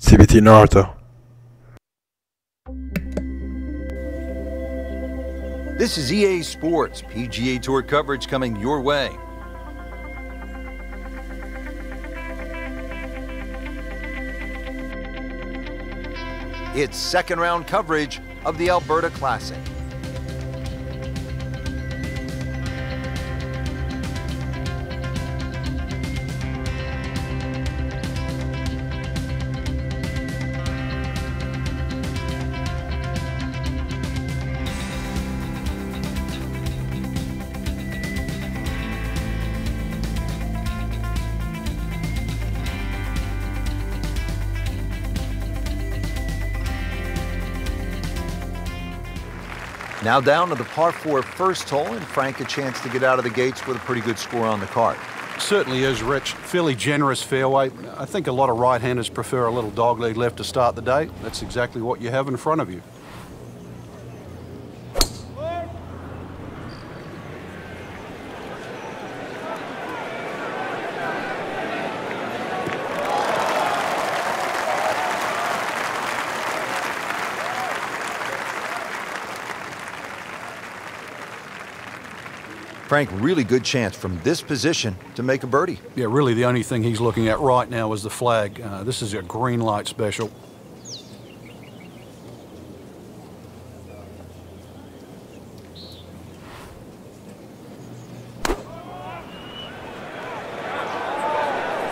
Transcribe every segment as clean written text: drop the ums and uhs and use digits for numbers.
CBT Naruto. This is EA Sports, PGA Tour coverage coming your way. It's second round coverage of the Alberta Classic. Now down to the par 4 first hole, and Frank a chance to get out of the gates with a pretty good score on the card. Certainly is, Rich. Fairly generous fairway. I think a lot of right-handers prefer a little dogleg left to start the day. That's exactly what you have in front of you. Frank, really good chance from this position to make a birdie. Yeah, really the only thing he's looking at right now is the flag. This is a green light special.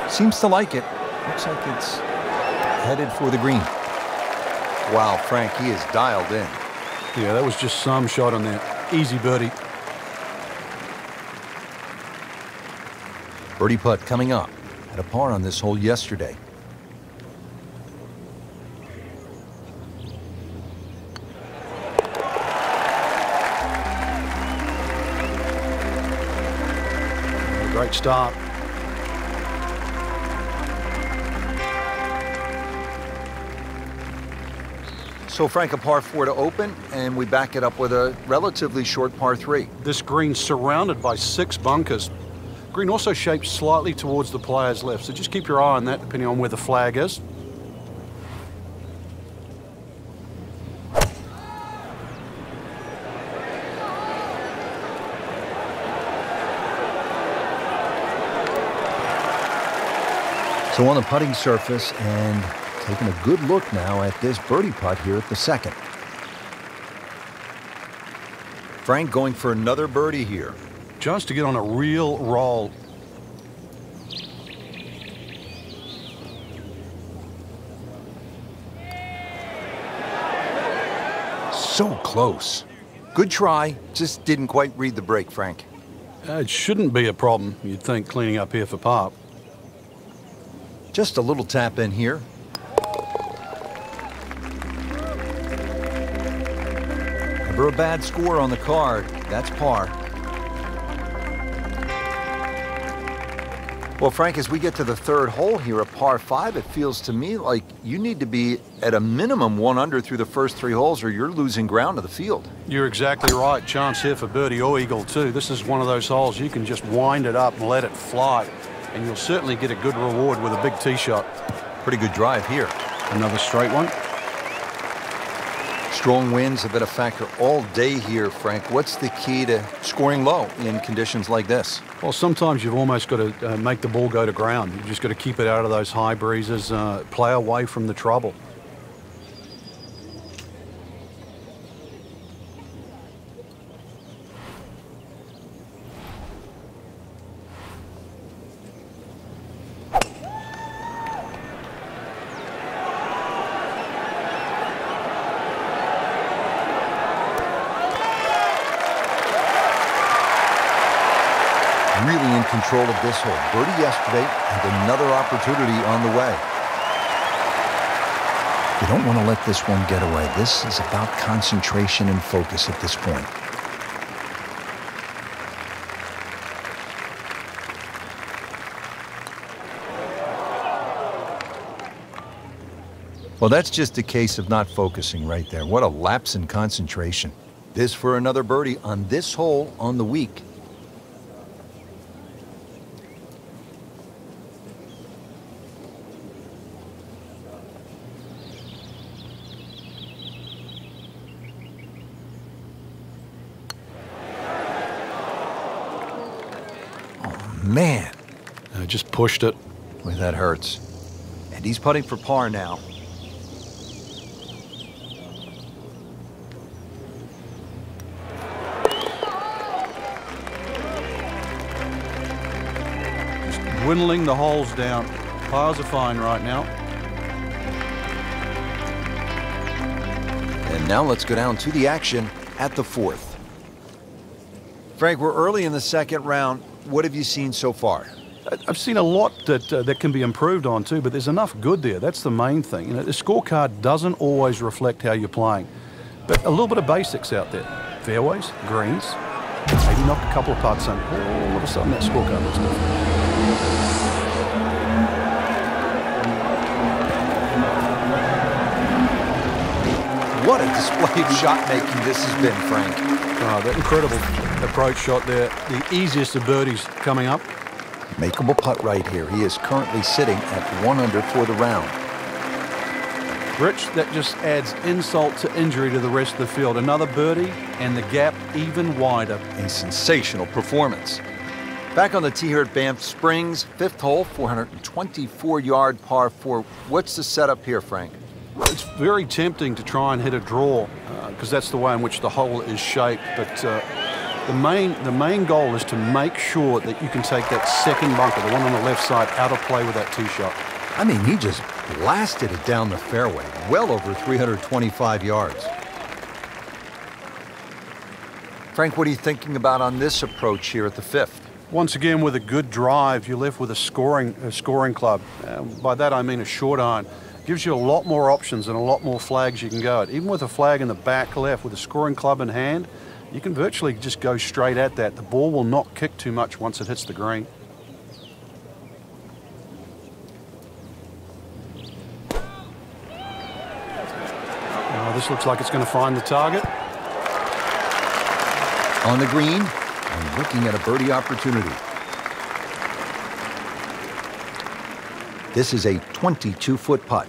Seems to like it. Looks like it's headed for the green. Wow, Frank, he is dialed in. Yeah, that was just some shot on there. Easy birdie. Birdie putt coming up. Had a par on this hole yesterday. Great start. So Frank, a par 4 to open, and we back it up with a relatively short par 3. This green's surrounded by 6 bunkers. Green also shaped slightly towards the player's left, so just keep your eye on that depending on where the flag is. So on the putting surface, and taking a good look now at this birdie putt here at the second. Frank going for another birdie here. Just to get on a real roll. So close. Good try, just didn't quite read the break, Frank. It shouldn't be a problem, you'd think, cleaning up here for par. Just a little tap in here. Never a bad score on the card. That's par. Well, Frank, as we get to the third hole here, a par 5, it feels to me like you need to be at a minimum 1 under through the first 3 holes, or you're losing ground to the field. You're exactly right. Chance here for birdie or eagle, too. This is one of those holes you can just wind it up and let it fly, and you'll certainly get a good reward with a big tee shot. Pretty good drive here. Another straight one. Strong winds have been a factor all day here, Frank. What's the key to scoring low in conditions like this? Well, sometimes you've almost got to make the ball go to ground. You've just got to keep it out of those high breezes, play away from the trouble. Really in control of this hole. Birdie yesterday and another opportunity on the way. You don't want to let this one get away. This is about concentration and focus at this point. Well, that's just a case of not focusing right there. What a lapse in concentration. This for another birdie on this hole on the week. man. Just pushed it. Boy, that hurts. And he's putting for par now. Just dwindling the holes down. Pars are fine right now. And now let's go down to the action at the 4th. Frank, we're early in the second round. What have you seen so far? I've seen a lot that can be improved on too, but there's enough good there. That's the main thing. You know, the scorecard doesn't always reflect how you're playing, but a little bit of basics out there. Fairways, greens, maybe knock a couple of putts in. All of a sudden that scorecard looks different. What a display of shot making this has been, Frank. Oh, that incredible approach shot there. The easiest of birdies coming up. Makeable putt right here. He is currently sitting at 1 under for the round. Rich, that just adds insult to injury to the rest of the field. Another birdie and the gap even wider. A sensational performance. Back on the tee here at Banff Springs, 5th hole, 424-yard par 4. What's the setup here, Frank? It's very tempting to try and hit a draw because that's the way in which the hole is shaped. But the main goal is to make sure that you can take that second bunker, the one on the left side, out of play with that tee shot. I mean, he just blasted it down the fairway, well over 325 yards. Frank, what are you thinking about on this approach here at the 5th? Once again, with a good drive, you're left with a scoring club. By that I mean a short iron. Gives you a lot more options and a lot more flags you can go at. Even with a flag in the back left, with a scoring club in hand, you can virtually just go straight at that. The ball will not kick too much once it hits the green. Oh, this looks like it's going to find the target. On the green, and looking at a birdie opportunity. This is a 22-foot putt.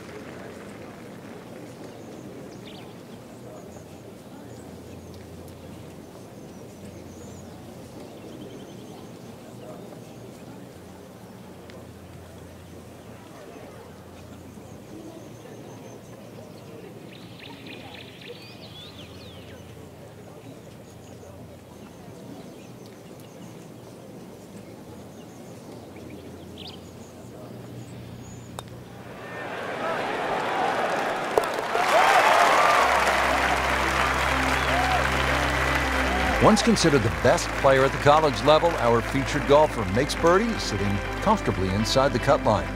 Once considered the best player at the college level, our featured golfer makes birdie, sitting comfortably inside the cut line.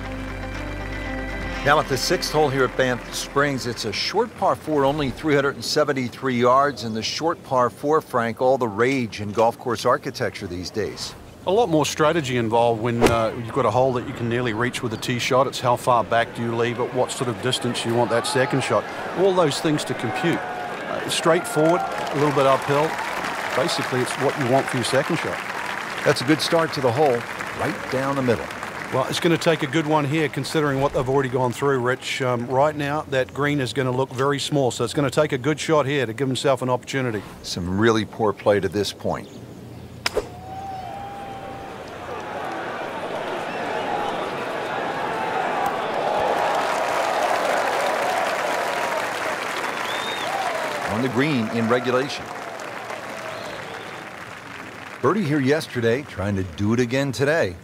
Now at the 6th hole here at Banff Springs, it's a short par 4, only 373 yards, and the short par 4, Frank, all the rage in golf course architecture these days. A lot more strategy involved when you've got a hole that you can nearly reach with a tee shot. It's how far back do you leave it, what sort of distance you want that second shot. All those things to compute. Straightforward, a little bit uphill. Basically, it's what you want for your second shot. That's a good start to the hole, right down the middle. Well, it's going to take a good one here, considering what they've already gone through, Rich. Right now, that green is going to look very small, so it's going to take a good shot here to give himself an opportunity. Some really poor play to this point. On the green in regulation. Birdie here yesterday, trying to do it again today.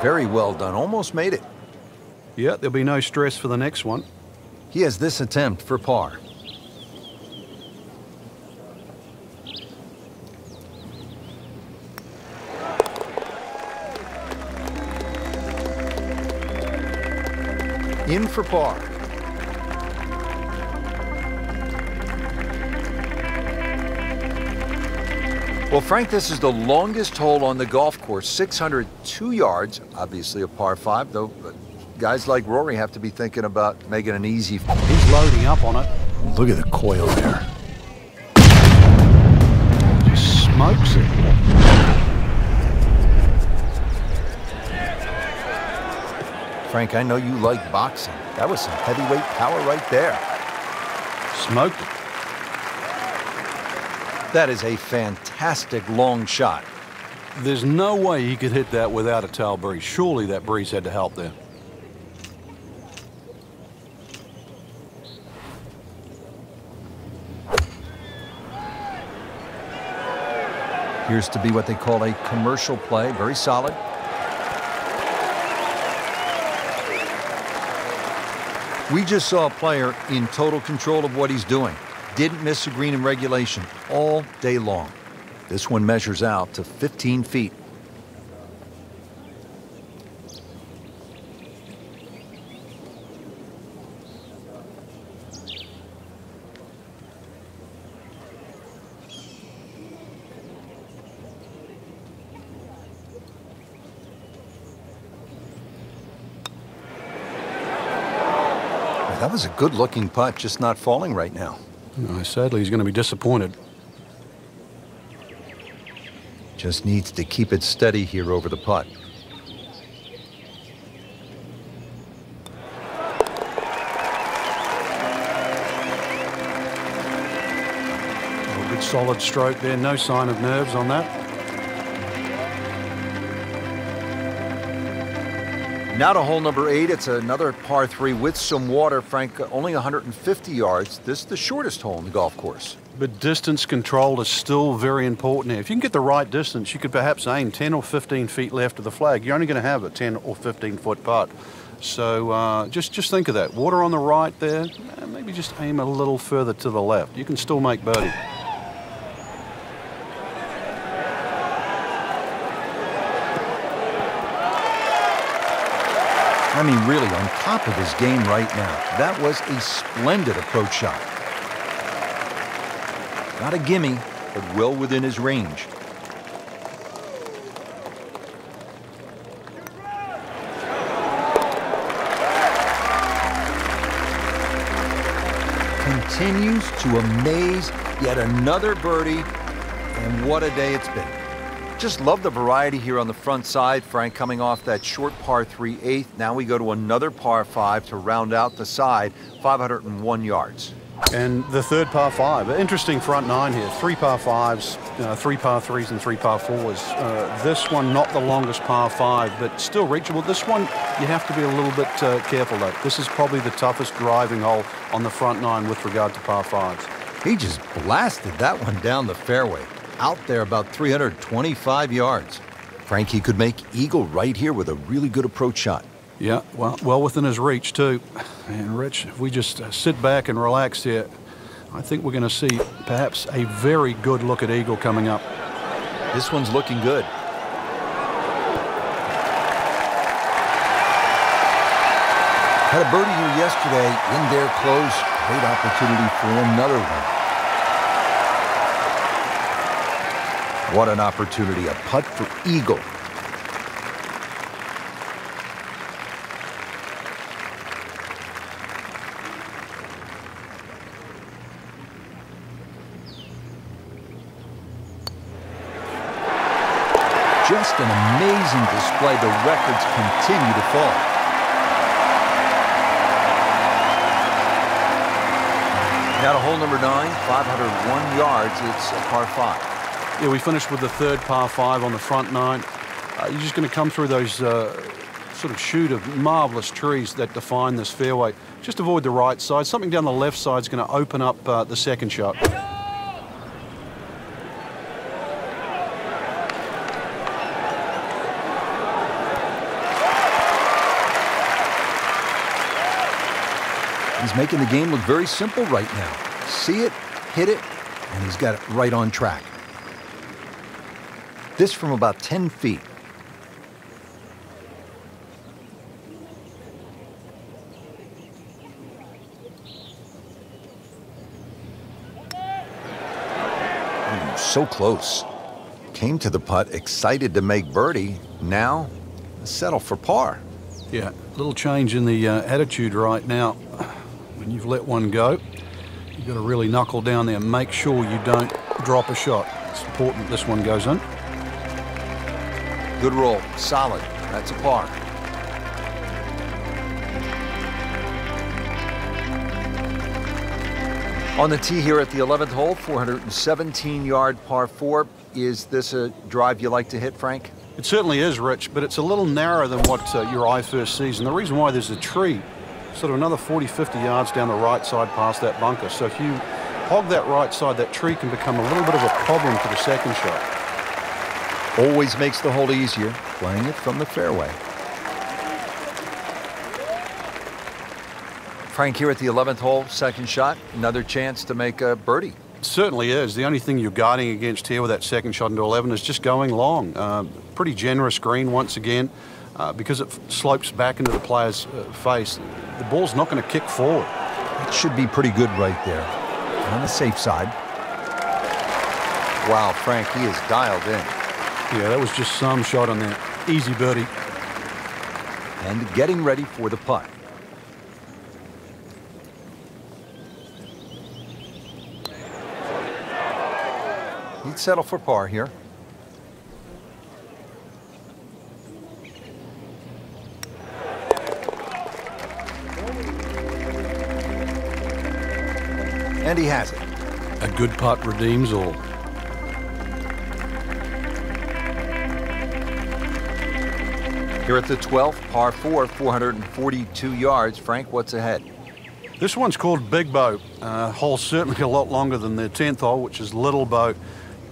Very well done, almost made it. Yeah, there'll be no stress for the next one. He has this attempt for par. In for par. Well, Frank, this is the longest hole on the golf course, 602 yards, obviously a par 5, though guys like Rory have to be thinking about making an easy. He's loading up on it. Look at the coil there. Just smokes it. Frank, I know you like boxing. That was some heavyweight power right there. Smoked it. That is a fantastic long shot. There's no way he could hit that without a tail breeze. Surely that breeze had to help there. Appears to be what they call a commercial play. Very solid. We just saw a player in total control of what he's doing. Didn't miss a green in regulation all day long. This one measures out to 15 feet. That was a good-looking putt, just not falling right now. Sadly, he's going to be disappointed. Just needs to keep it steady here over the putt. A good solid stroke there. No sign of nerves on that. Now to hole number 8. It's another par 3 with some water. Frank, only 150 yards. This is the shortest hole in the golf course. But distance control is still very important here. If you can get the right distance, you could perhaps aim 10 or 15 feet left of the flag. You're only going to have a 10 or 15-foot putt. So just think of that. Water on the right there. Maybe just aim a little further to the left. You can still make birdie. I mean, really on top of his game right now. That was a splendid approach shot. Not a gimme, but well within his range. Continues to amaze. Yet another birdie, and what a day it's been. Just love the variety here on the front side. Frank coming off that short par 3 8th. Now we go to another par 5 to round out the side, 501 yards. And the third par 5. Interesting front 9 here. 3 par 5s, 3 par 3s, and 3 par 4s. This one not the longest par 5, but still reachable. This one you have to be a little bit careful though. This is probably the toughest driving hole on the front 9 with regard to par 5s. He just blasted that one down the fairway. Out there about 325 yards. Frankie could make eagle right here with a really good approach shot. Yeah, well within his reach too. And Rich, if we just sit back and relax here, I think we're going to see perhaps a very good look at eagle coming up. This one's looking good. Had a birdie here yesterday, in there close. Great opportunity for another one. What an opportunity, a putt for eagle. Just an amazing display. The records continue to fall. Now to hole number 9, 501 yards. It's a par 5. Yeah, we finished with the third par 5 on the front 9. You're just going to come through those sort of chute of marvelous trees that define this fairway. Just avoid the right side. Something down the left side is going to open up the second shot. He's making the game look very simple right now. See it, hit it, and he's got it right on track. This from about 10 feet. Ooh, so close. Came to the putt, excited to make birdie. Now, settle for par. Yeah, a little change in the attitude right now. When you've let one go, you've got to really knuckle down there and make sure you don't drop a shot. It's important this one goes in. Good roll, solid. That's a par. On the tee here at the 11th hole, 417-yard par 4. Is this a drive you like to hit, Frank? It certainly is, Rich, but it's a little narrower than what your eye first sees. And the reason why, there's a tree sort of another 40, 50 yards down the right side past that bunker. So if you hog that right side, that tree can become a little bit of a problem for the second shot. Always makes the hole easier, playing it from the fairway. Frank here at the 11th hole, second shot, another chance to make a birdie. Certainly is. The only thing you're guarding against here with that second shot into 11 is just going long. Pretty generous green once again. Because it slopes back into the player's face, the ball's not going to kick forward. It should be pretty good right there. On the safe side. Wow, Frank, he is dialed in. Yeah, that was just some shot on there. Easy birdie. And getting ready for the putt. He'd settle for par here. And he has it. A good putt redeems all. Here at the 12th, par 4, 442 yards. Frank, what's ahead? This one's called Big Bow. Hole's certainly a lot longer than the 10th hole, which is Little Bow.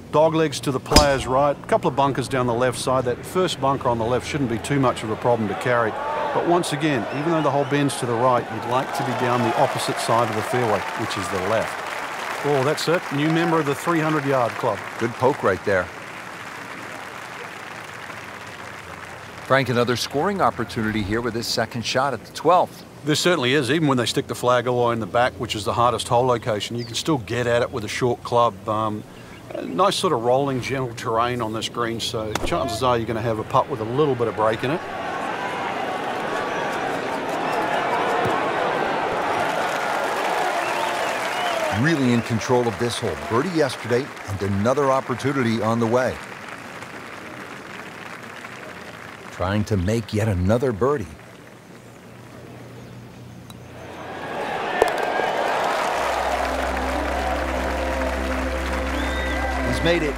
Dog legs to the player's right. A couple of bunkers down the left side. That first bunker on the left shouldn't be too much of a problem to carry. But once again, even though the hole bends to the right, you'd like to be down the opposite side of the fairway, which is the left. Oh, that's it. New member of the 300-yard club. Good poke right there. Frank, another scoring opportunity here with his second shot at the 12th. There certainly is. Even when they stick the flag all the way in the back, which is the hardest hole location, you can still get at it with a short club. Nice sort of rolling, gentle terrain on this green, so chances are you're going to have a putt with a little bit of break in it. Really in control of this hole. Birdie yesterday and another opportunity on the way. Trying to make yet another birdie. He's made it.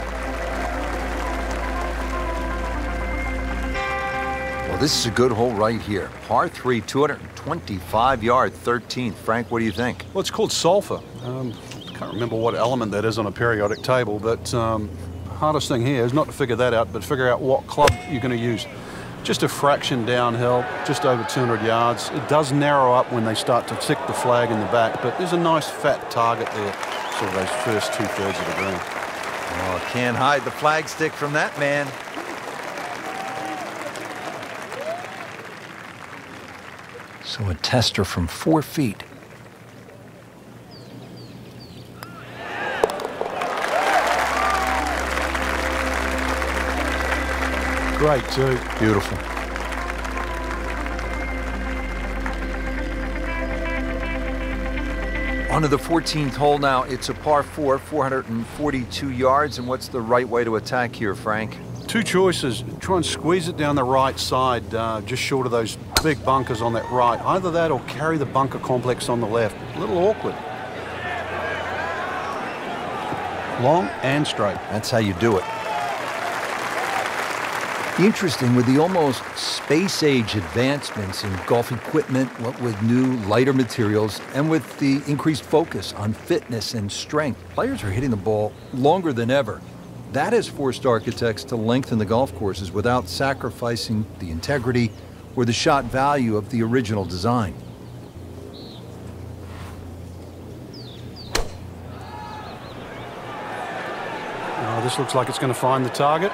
Well, this is a good hole right here. Par 3, 225-yard 13th. Frank, what do you think? Well, it's called sulfur. Can't remember what element that is on a periodic table, but hardest thing here is not to figure that out, but figure out what club you're going to use. Just a fraction downhill, just over 200 yards. It does narrow up when they start to tick the flag in the back, but there's a nice fat target there, sort of those first two-thirds of the green. Oh, can't hide the flagstick from that man. So a tester from 4 feet. Great too. Beautiful. On to the 14th hole now. It's a par 4, 442 yards. And what's the right way to attack here, Frank? Two choices. Try and squeeze it down the right side, just short of those big bunkers on that right. Either that or carry the bunker complex on the left. A little awkward. Long and straight. That's how you do it. Interesting, with the almost space-age advancements in golf equipment, what with new, lighter materials, and with the increased focus on fitness and strength, players are hitting the ball longer than ever. That has forced architects to lengthen the golf courses without sacrificing the integrity or the shot value of the original design. This looks like it's going to find the target.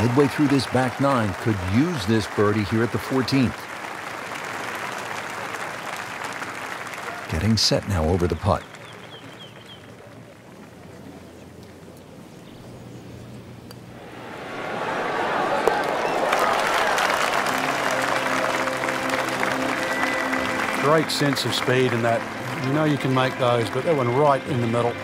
Midway through this back nine, could use this birdie here at the 14th. Getting set now over the putt. Great sense of speed in that. You know you can make those, but that one right in the middle.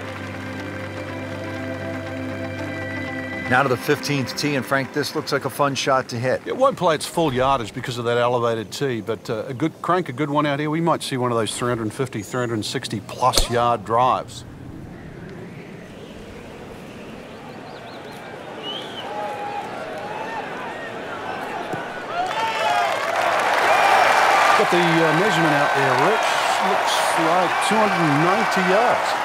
Now to the 15th tee, and Frank, this looks like a fun shot to hit. It won't play its full yardage because of that elevated tee, but a good one out here. We might see one of those 350, 360 plus yard drives. Got the measurement out there, Rich. Looks like 290 yards.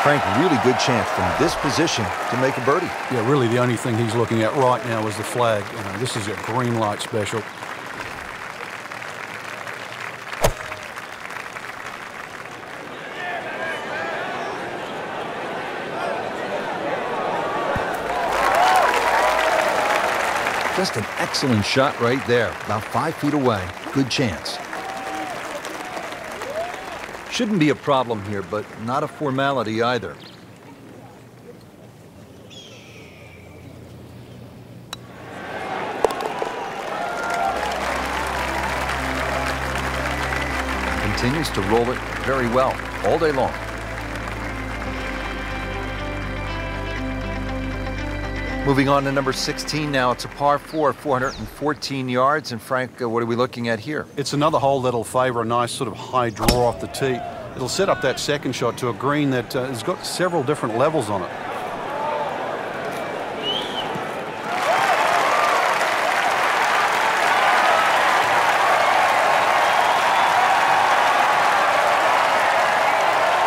Frank, really good chance from this position to make a birdie. Yeah, really the only thing he's looking at right now is the flag. This is a green light special. Just an excellent shot right there, about 5 feet away. Good chance. Shouldn't be a problem here, but not a formality either. Continues to roll it very well all day long. Moving on to number 16 now. It's a par 4, 414 yards. And Frank, what are we looking at here? It's another hole that'll favor a nice sort of high draw off the tee. It'll set up that second shot to a green that has got several different levels on it.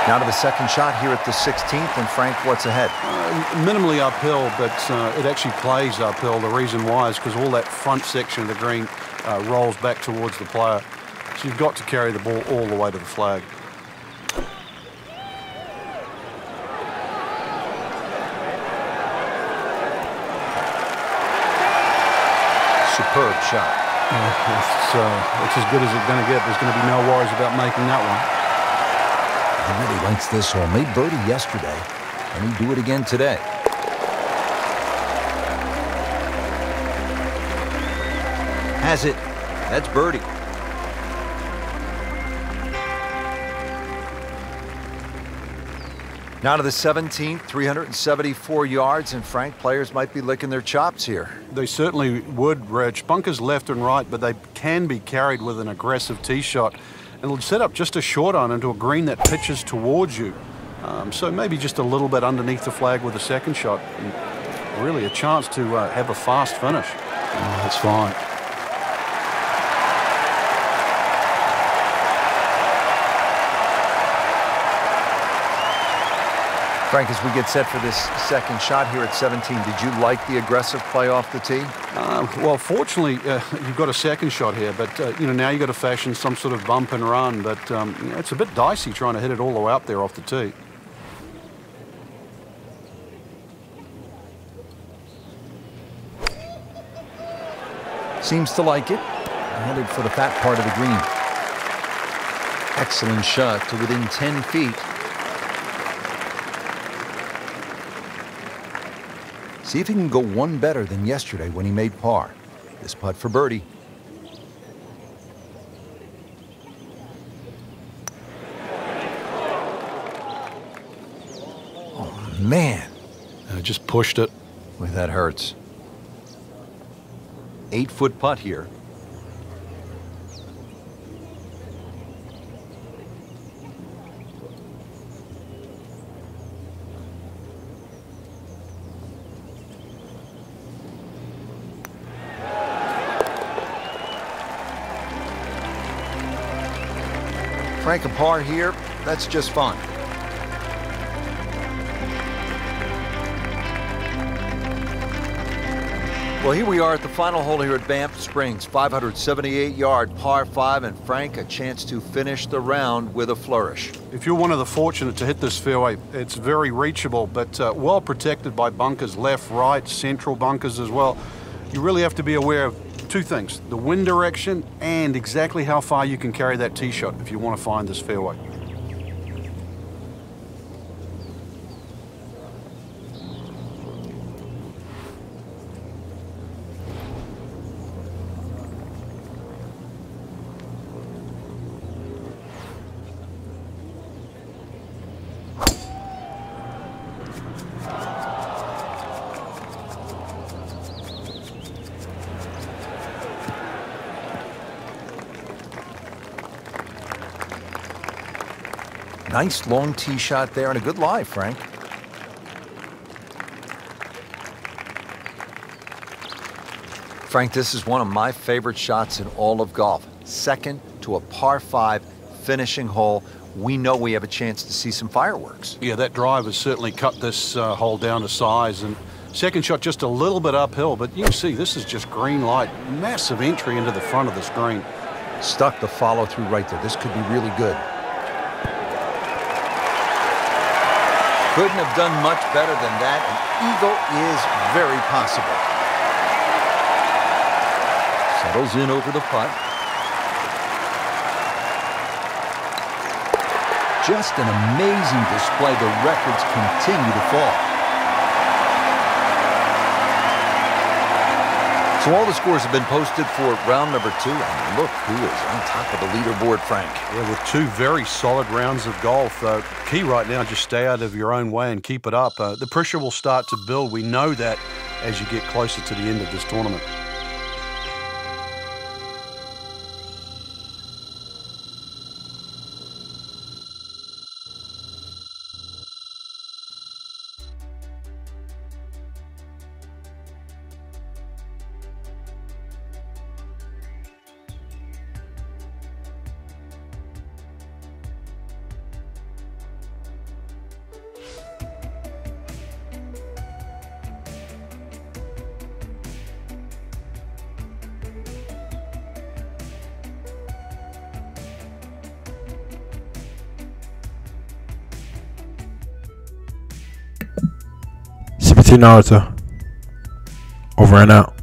Now to the second shot here at the 16th, and Frank, what's ahead? Minimally uphill, but it actually plays uphill. The reason why is because all that front section of the green rolls back towards the player. So you've got to carry the ball all the way to the flag. Superb shot. It's as good as it's going to get. There's going to be no worries about making that one. He really likes this hole. Made birdie yesterday, and he'd do it again today. Has it. That's birdie. Now to the 17th, 374 yards, and Frank, players might be licking their chops here. They certainly would, Reg. Bunkers left and right, but they can be carried with an aggressive tee shot. It'll set up just a short iron into a green that pitches towards you. So maybe just a little bit underneath the flag with a second shot. And really a chance to have a fast finish. That's fine. Frank, as we get set for this second shot here at 17, did you like the aggressive play off the tee? Well, fortunately, you've got a second shot here, but now you've got to fashion some sort of bump and run. But it's a bit dicey trying to hit it all the way up there off the tee. Seems to like it. Headed for the fat part of the green. Excellent shot to within 10 feet. See if he can go one better than yesterday when he made par. This putt for birdie. Oh, man. Just pushed it. Boy, that hurts. 8-foot putt here. Frank, a par here, that's just fine. Well, here we are at the final hole here at Banff Springs, 578-yard par 5, and Frank, a chance to finish the round with a flourish. If you're one of the fortunate to hit this fairway, it's very reachable, but well protected by bunkers, left, right, central bunkers as well. You really have to be aware of two things: the wind direction and exactly how far you can carry that tee shot if you want to find this fairway. Nice long tee shot there and a good lie, Frank. Frank, this is one of my favorite shots in all of golf. Second to a par 5 finishing hole. We know we have a chance to see some fireworks. Yeah, that drive has certainly cut this hole down to size. And second shot just a little bit uphill, but you can see this is just green light. Massive entry into the front of the screen. Stuck the follow through right there. This could be really good. Couldn't have done much better than that. An eagle is very possible. Settles in over the putt. Just an amazing display. The records continue to fall. So all the scores have been posted for round number 2. And look who is on top of the leaderboard, Frank. Yeah, with 2 very solid rounds of golf. Key right now, just stay out of your own way and keep it up. The pressure will start to build. We know that as you get closer to the end of this tournament. Naruto. Over and out.